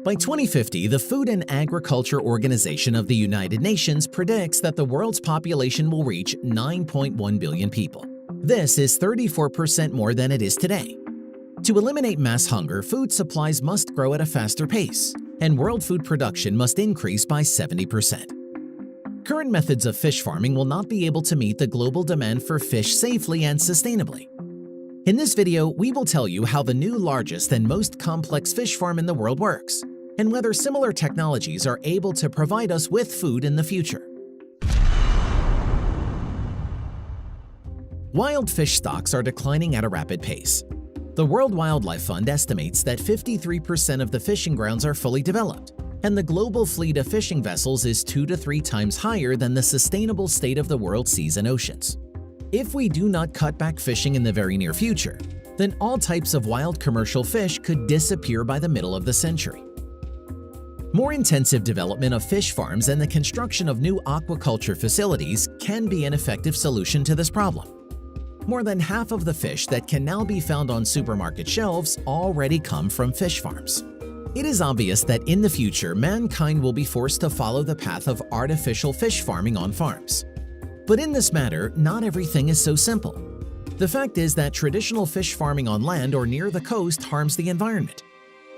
By 2050, the Food and Agriculture Organization of the United Nations predicts that the world's population will reach 9.1 billion people. This is 34% more than it is today. To eliminate mass hunger, food supplies must grow at a faster pace, and world food production must increase by 70%. Current methods of fish farming will not be able to meet the global demand for fish safely and sustainably. In this video, we will tell you how the new largest and most complex fish farm in the world works, and whether similar technologies are able to provide us with food in the future. Wild fish stocks are declining at a rapid pace. The World Wildlife Fund estimates that 53% of the fishing grounds are fully developed, and the global fleet of fishing vessels is 2 to 3 times higher than the sustainable state of the world's seas and oceans. If we do not cut back fishing in the very near future, then all types of wild commercial fish could disappear by the middle of the century. More intensive development of fish farms and the construction of new aquaculture facilities can be an effective solution to this problem. More than half of the fish that can now be found on supermarket shelves already come from fish farms. It is obvious that in the future, mankind will be forced to follow the path of artificial fish farming on farms. But in this matter, not everything is so simple. The fact is that traditional fish farming on land or near the coast harms the environment,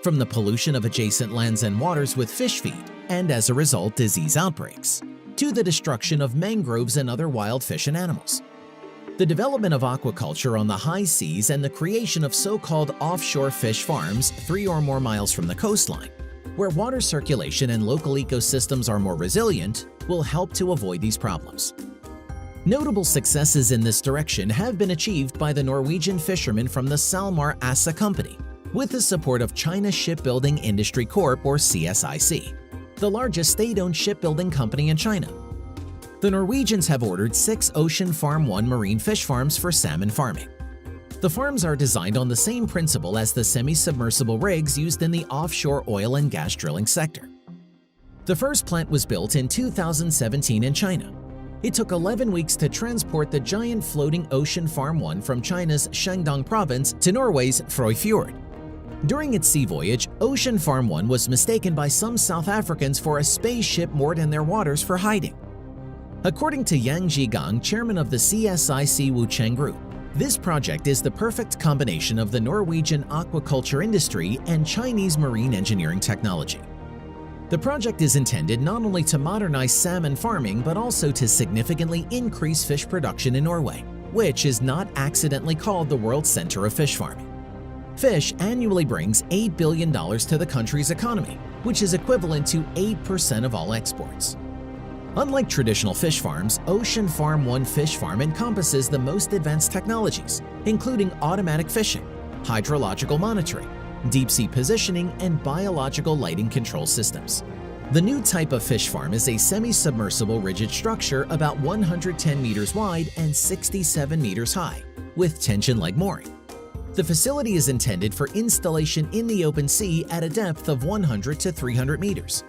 from the pollution of adjacent lands and waters with fish feed, and as a result, disease outbreaks, to the destruction of mangroves and other wild fish and animals. The development of aquaculture on the high seas and the creation of so-called offshore fish farms 3 or more miles from the coastline, where water circulation and local ecosystems are more resilient, will help to avoid these problems. Notable successes in this direction have been achieved by the Norwegian fishermen from the SalMar ASA company, with the support of China Shipbuilding Industry Corp. Or CSIC, the largest state-owned shipbuilding company in China. The Norwegians have ordered 6 Ocean Farm 1 marine fish farms for salmon farming. The farms are designed on the same principle as the semi-submersible rigs used in the offshore oil and gas drilling sector. The first plant was built in 2017 in China. It took 11 weeks to transport the giant floating Ocean Farm 1 from China's Shandong province to Norway's Frøyfjord. During its sea voyage, Ocean Farm 1 was mistaken by some South Africans for a spaceship moored in their waters for hiding. According to Yang Jigang, chairman of the CSIC Wuchang Group, this project is the perfect combination of the Norwegian aquaculture industry and Chinese marine engineering technology. The project is intended not only to modernize salmon farming but also to significantly increase fish production in Norway, which is not accidentally called the world center of fish farming. Fish annually brings $8 billion to the country's economy, which is equivalent to 8% of all exports. Unlike traditional fish farms, Ocean Farm 1 fish farm encompasses the most advanced technologies, including automatic fishing, hydrological monitoring, deep-sea positioning, and biological lighting control systems. The new type of fish farm is a semi-submersible rigid structure about 110 meters wide and 67 meters high, with tension-leg mooring. The facility is intended for installation in the open sea at a depth of 100 to 300 meters.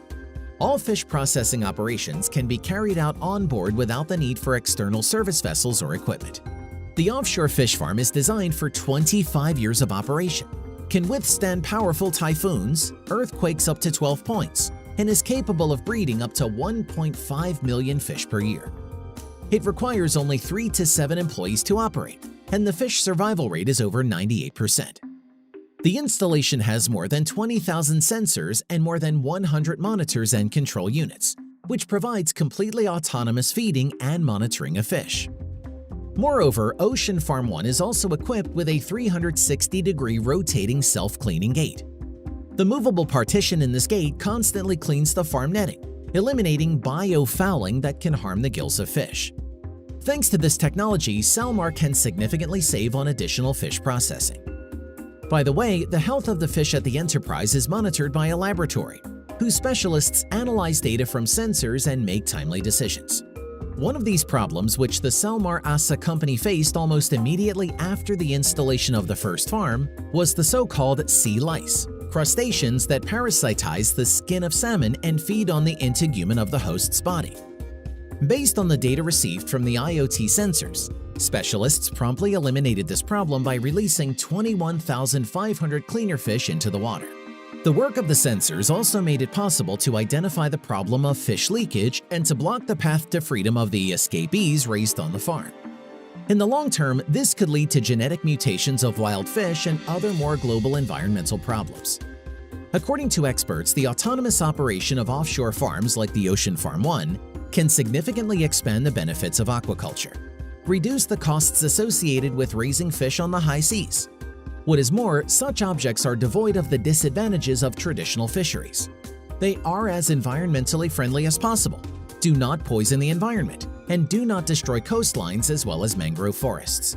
All fish processing operations can be carried out on board without the need for external service vessels or equipment. The offshore fish farm is designed for 25 years of operation, can withstand powerful typhoons, earthquakes up to 12 points, and is capable of breeding up to 1.5 million fish per year. It requires only 3 to 7 employees to operate, and the fish survival rate is over 98%. The installation has more than 20,000 sensors and more than 100 monitors and control units, which provides completely autonomous feeding and monitoring of fish. Moreover, Ocean Farm 1 is also equipped with a 360-degree rotating self-cleaning gate. The movable partition in this gate constantly cleans the farm netting, eliminating biofouling that can harm the gills of fish. Thanks to this technology, SalMar can significantly save on additional fish processing. By the way, the health of the fish at the enterprise is monitored by a laboratory, whose specialists analyze data from sensors and make timely decisions. One of these problems, which the SalMar ASA company faced almost immediately after the installation of the first farm, was the so-called sea lice, crustaceans that parasitize the skin of salmon and feed on the integument of the host's body. Based on the data received from the IoT sensors, specialists promptly eliminated this problem by releasing 21,500 cleaner fish into the water. The work of the sensors also made it possible to identify the problem of fish leakage and to block the path to freedom of the escapees raised on the farm. In the long term, this could lead to genetic mutations of wild fish and other more global environmental problems. According to experts, the autonomous operation of offshore farms like the Ocean Farm 1 can significantly expand the benefits of aquaculture, reduce the costs associated with raising fish on the high seas. What is more, such objects are devoid of the disadvantages of traditional fisheries. They are as environmentally friendly as possible, do not poison the environment, and do not destroy coastlines as well as mangrove forests.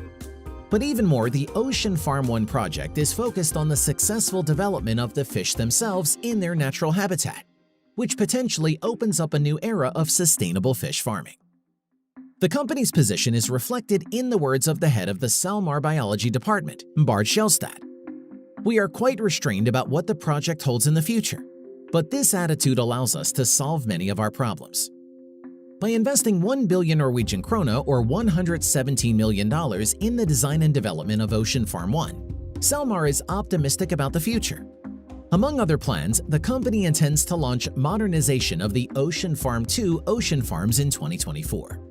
But even more, the Ocean Farm 1 project is focused on the successful development of the fish themselves in their natural habitat, which potentially opens up a new era of sustainable fish farming. The company's position is reflected in the words of the head of the Salmar Biology Department, Bart Schellstadt. "We are quite restrained about what the project holds in the future, but this attitude allows us to solve many of our problems." By investing 1 billion Norwegian krone or $117 million in the design and development of Ocean Farm 1, Salmar is optimistic about the future. Among other plans, the company intends to launch modernization of the Ocean Farm 2 ocean farms in 2024.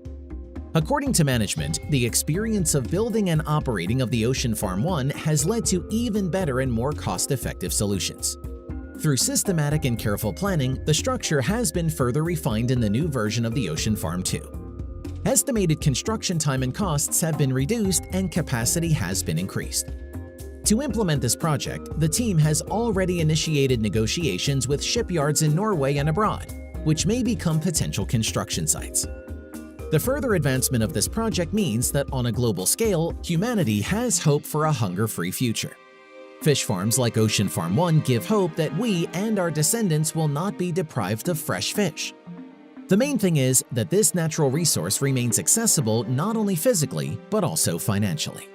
According to management, the experience of building and operating of the Ocean Farm 1 has led to even better and more cost-effective solutions. Through systematic and careful planning, the structure has been further refined in the new version of the Ocean Farm 2. Estimated construction time and costs have been reduced and capacity has been increased. To implement this project, the team has already initiated negotiations with shipyards in Norway and abroad, which may become potential construction sites. The further advancement of this project means that on a global scale, humanity has hope for a hunger-free future. Fish farms like Ocean Farm 1 give hope that we and our descendants will not be deprived of fresh fish. The main thing is that this natural resource remains accessible not only physically, but also financially.